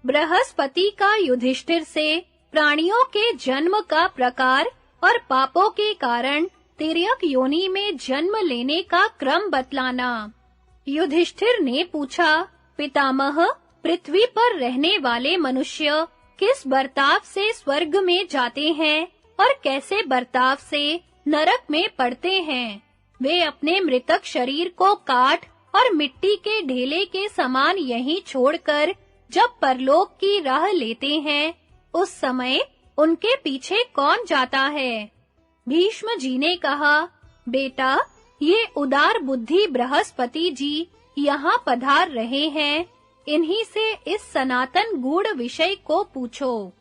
बृहस्पति का युधिष्ठिर से प्राणियों के जन्म का प्रकार और पापों के कारण तिर्यक योनि में जन्म लेने का क्रम बतलाना। युधिष्ठिर ने पूछा, पितामह, पृथ्वी पर रहने वाले मनुष्य किस बर्ताव से स्वर्ग में जाते हैं और कैसे बर्ताव से नरक में पड़ते हैं? वे अपने मृतक शरीर को काट और मिट्टी के ढेले के समान यहीं छोड़कर जब परलोक की राह लेते हैं, उस समय उनके पीछे कौन जाता है? भीष्म जी ने कहा, बेटा, ये उदार बुद्धि बृहस्पति जी यहाँ पधार रहे हैं, इन्हीं से इस सनातन गूढ़ विषय को पूछो।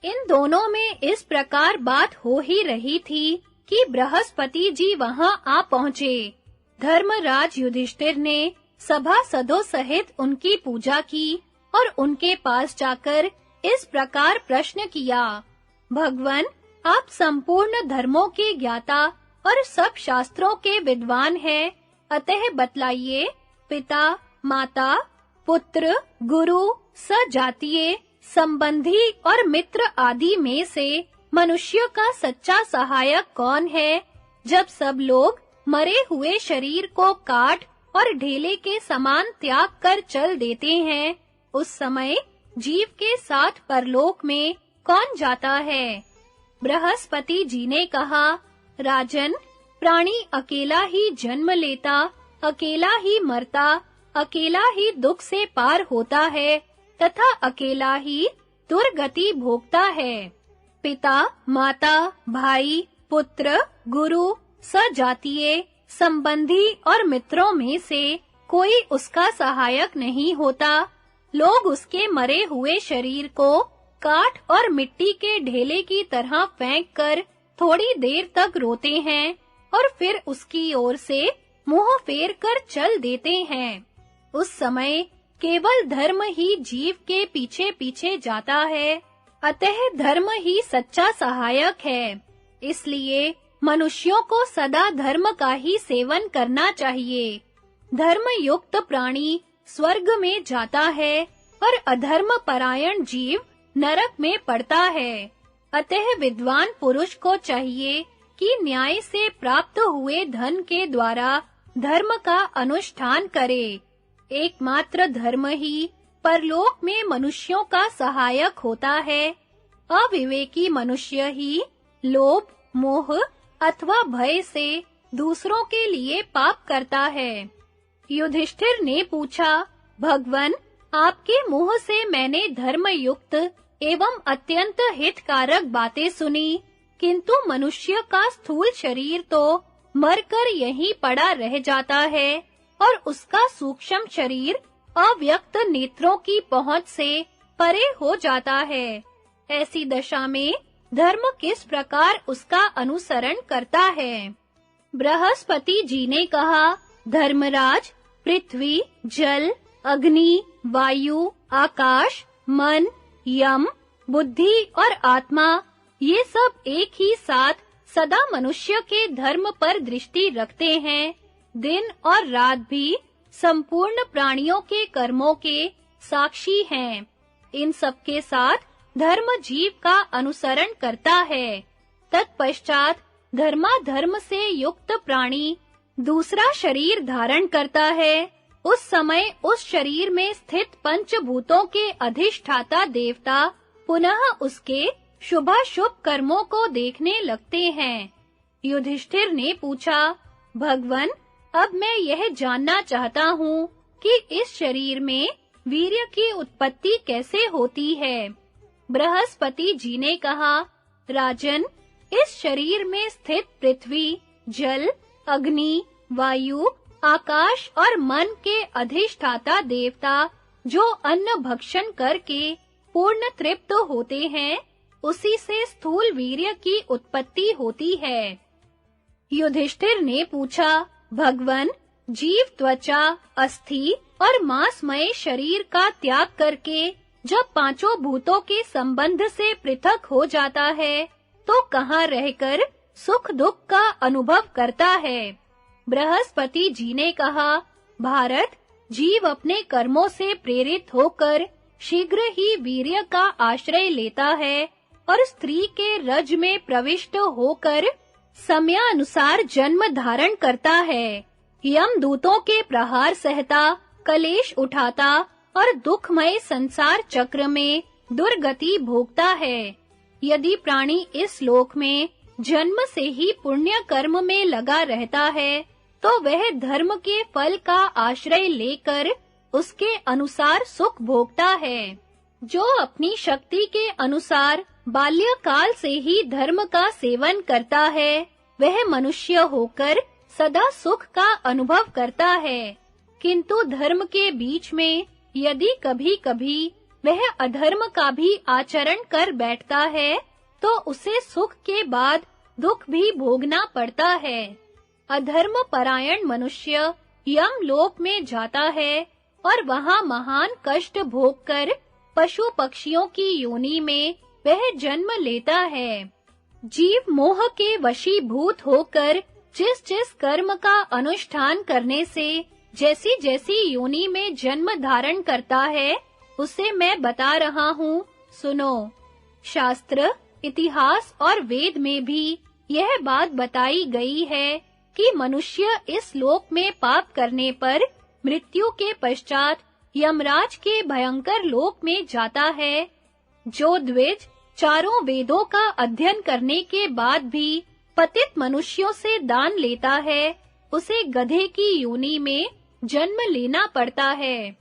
इन दोनों में इस प्रकार बात हो ही रही थी कि बृहस्पति जी वहां आ पहुँचे। धर्मराज युधिष्ठिर ने सभासदों सहित उनकी पूजा की और उनके पास जाकर इस प्रकार प्रश्न किया, भगवन, आप संपूर्ण धर्मों के ज्ञाता और सब शास्त्रों के विद्वान हैं, अतः बतलाइए, पिता, माता, पुत्र, गुरु, सजातीय, संबंधी और मित्र आदि में से मनुष्य का सच्चा सहायक कौन है? जब सब लोग मरे हुए शरीर को काट और ढेले के समान त्याग कर चल देते हैं, उस समय जीव के साथ परलोक में कौन जाता है? बृहस्पति जी ने कहा, राजन, प्राणी अकेला ही जन्म लेता, अकेला ही मरता, अकेला ही दुख से पार होता है तथा अकेला ही दुर्गति भोगता है। पिता, माता, भाई, पुत्र, गुरु, सजातीय, संबंधी और मित्रों में से कोई उसका सहायक नहीं होता। लोग उसके मरे हुए शरीर को काट और मिट्टी के ढेले की तरह फेंककर थोड़ी देर तक रोते हैं और फिर उसकी ओर से मुंह फेर कर चल देते हैं। उस समय केवल धर्म ही जीव के पीछे-पीछे जाता है, अतः धर्म ही सच्चा सहायक है। इसलिए मनुष्यों को सदा धर्म का ही सेवन करना चाहिए। धर्म युक्त प्राणी स्वर्ग में जाता है और अधर्म परायण जीव नरक में पड़ता है। अतः विद्वान पुरुष को चाहिए कि न्याय से प्राप्त हुए धन के द्वारा धर्म का अनुष्ठान करे। एकमात्र धर्म ही परलोक में मनुष्यों का सहायक होता है। अविवेकी मनुष्य ही लोभ, मोह अथवा भय से दूसरों के लिए पाप करता है। युधिष्ठिर ने पूछा, भगवन, आपके मुंह से मैंने धर्मयुक्त एवं अत्यंत हितकारक बातें सुनी, किंतु मनुष्य का स्थूल शरीर तो मरकर यहीं पड़ा रह जाता है और उसका सूक्ष्म शरीर अव्यक्त नेत्रों की पहुंच से परे हो जाता है। ऐसी दशा में धर्म किस प्रकार उसका अनुसरण करता है? बृहस्पति जी ने कहा, धर्मराज, पृथ्वी, जल, अग्नि, वायु, आकाश, मन, यम, बुद्धि और आत्मा, ये सब एक ही साथ सदा मनुष्य के धर्म पर दृष्टि रखते हैं। दिन और रात भी संपूर्ण प्राणियों के कर्मों के साक्षी हैं। इन सब के साथ धर्म जीव का अनुसरण करता है। तत्पश्चात धर्माधर्म से युक्त प्राणी दूसरा शरीर धारण करता है। उस समय उस शरीर में स्थित पंचभूतों के अधिष्ठाता देवता पुनः उसके शुभाशुभ कर्मों को देखने लगते हैं। युधिष्ठिर ने पूछा, भगवन, अब मैं यह जानना चाहता हूँ कि इस शरीर में वीर्य की उत्पत्ति कैसे होती है? बृहस्पति जी ने कहा, राजन, इस शरीर में स्थित पृथ्वी, जल, अग्नि, वायु, आकाश और मन के अधिष्ठाता देवता जो अन्न भक्षण करके पूर्ण तृप्त होते हैं, उसी से स्थूल वीर्य की उत्पत्ति होती है। युधिष्ठिर ने पूछा, भगवन, जीव त्वचा, अस्थि और मांसमय शरीर का त्याग करके जब पांचों भूतों के संबंध से पृथक हो जाता है, तो कहाँ रहकर सुख दुख का अनुभव करता है? बृहस्पति जी ने कहा, भारत, जीव अपने कर्मों से प्रेरित होकर शीघ्र ही वीर्य का आश्रय लेता है और स्त्री के रज में प्रविष्ट होकर समयानुसार जन्म धारण करता है। यमदूतों के प्रहार सहता, कलेश उठाता और दुखमय संसार चक्र में दुर्गति भोगता है। यदि प्राणी इस लोक में जन्म से ही पुण्य कर्म में लगा रहता है, तो वह धर्म के फल का आश्रय लेकर उसके अनुसार सुख भोगता है। जो अपनी शक्ति के अनुसार बाल्यकाल से ही धर्म का सेवन करता है, वह मनुष्य होकर सदा सुख का अनुभव करता है। किंतु धर्म के बीच में यदि कभी-कभी वह अधर्म का भी आचरण कर बैठता है, तो उसे सुख के बाद दुख भी भोगना पड़ता है। अधर्म परायण मनुष्य यमलोक में जाता है और वहां महान कष्ट भोगकर पशु पक्षियों की योनि में वह जन्म लेता है। जीव मोह के वशीभूत होकर जिस कर्म का अनुष्ठान करने से जैसी योनि में जन्म धारण करता है, उसे मैं बता रहा हूँ, सुनो। शास्त्र, इतिहास और वेद में भी यह बात बताई गई है कि मनुष्य इस लोक में पाप करने पर मृत्यु के पश्चात यमराज के भयंकर लोक में जाता है। जो द्विज चारों वेदों का अध्ययन करने के बाद भी पतित मनुष्यों से दान लेता है, उसे गधे की योनि में जन्म लेना पड़ता है।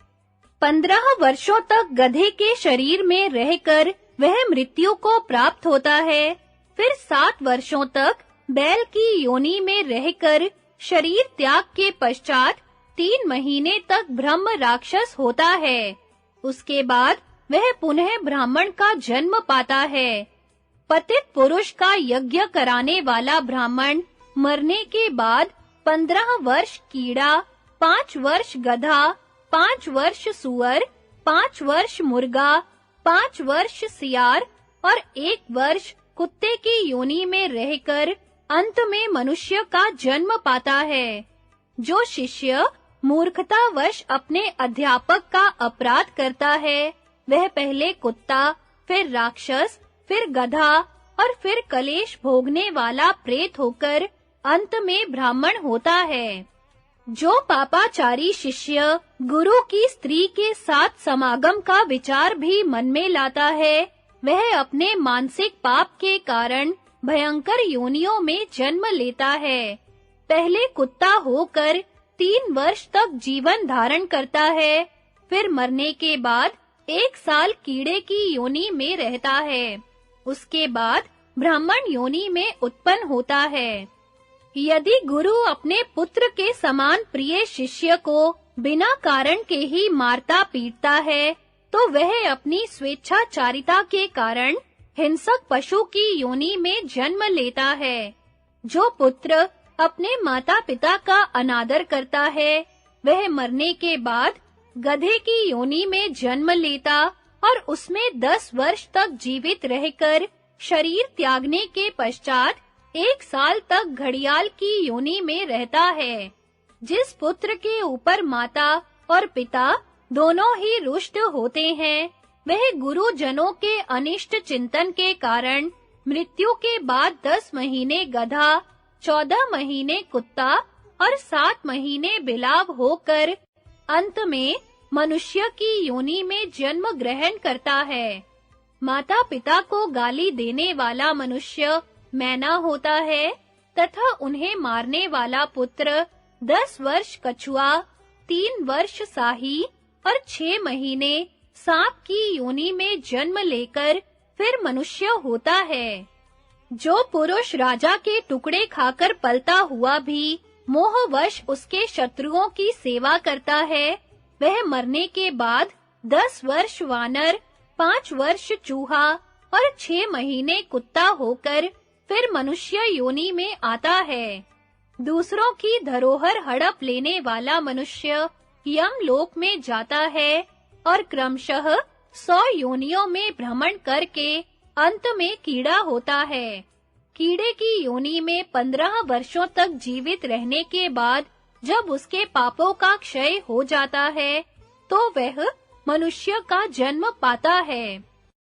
15 वर्षों तक गधे के शरीर में रहकर वह मृत्यु को प्राप्त होता है। फिर 7 वर्षों तक बैल की योनि में रहकर शरीर त्याग के पश्चात 3 महीने तक ब्रह्म राक्षस होता है। उसके बाद वह पुनः ब्राह्मण का जन्म पाता है। पतित पुरुष का यज्ञ कराने वाला ब्राह्मण मरने के बाद 15 वर्ष कीड़ा, 5 वर्ष गधा, 5 वर्ष सूअर, 5 वर्ष मुर्गा, 5 वर्ष सियार और 1 वर्ष कुत्ते की योनि में रहकर अंत में मनुष्य का जन्म पाता है। जो शिष्य मूर्खतावश अपने अध्यापक का अपराध करता है, वह पहले कुत्ता, फिर राक्षस, फिर गधा और फिर कलेश भोगने वाला प्रेत होकर अंत में ब्राह्मण होता है। जो पापाचारी शिष्य गुरु की स्त्री के साथ समागम का विचार भी मन में लाता है, वह अपने मानसिक पाप के कारण भयंकर योनियों में जन्म लेता है। पहले कुत्ता होकर 3 वर्ष तक जीवन धारण करता है, फिर मरने के बाद 1 साल कीड़े की योनि में रहता है। उसके बाद ब्राह्मण योनि में उत्पन्न होता है। यदि गुरु अपने पुत्र के समान प्रिय शिष्य को बिना कारण के ही मारता पीटता है, तो वह अपनी स्वेच्छाचारिता के कारण हिंसक पशु की योनि में जन्म लेता है। जो पुत्र अपने माता-पिता का अनादर करता है, वह मरने के बाद गधे की योनि में जन्म लेता और उसमें 10 वर्ष तक जीवित रहकर शरीर त्यागने के पश्चात 1 साल तक घड़ियाल की योनि में रहता है। जिस पुत्र के ऊपर माता और पिता दोनों ही रुष्ट होते हैं, वह गुरुजनों के अनिष्ट चिंतन के कारण मृत्यु के बाद 10 महीने गधा, 14 महीने कुत्ता और 7 महीने बिलाव होकर अंत में मनुष्य की योनि में जन्म ग्रहण करता है। माता-पिता को गाली देने वाला मनुष्य मैना होता है तथा उन्हें मारने वाला पुत्र 10 वर्ष कछुआ, 3 वर्ष साही और 6 महीने सांप की योनि में जन्म लेकर फिर मनुष्य होता है। जो पुरुष राजा के टुकड़े खाकर पलता हुआ भी मोहवश उसके शत्रुओं की सेवा करता है, वह मरने के बाद 10 वर्ष वानर, 5 वर्ष चूहा और 6 महीने कुत्ता होकर फिर मनुष्य योनि में आता है। दूसरों की धरोहर हड़प लेने वाला मनुष्य यमलोक में जाता है और क्रमशः 100 योनियों में भ्रमण करके अंत में कीड़ा होता है। कीड़े की योनि में 15 वर्षों तक जीवित रहने के बाद जब उसके पापों का क्षय हो जाता है, तो वह मनुष्य का जन्म पाता है।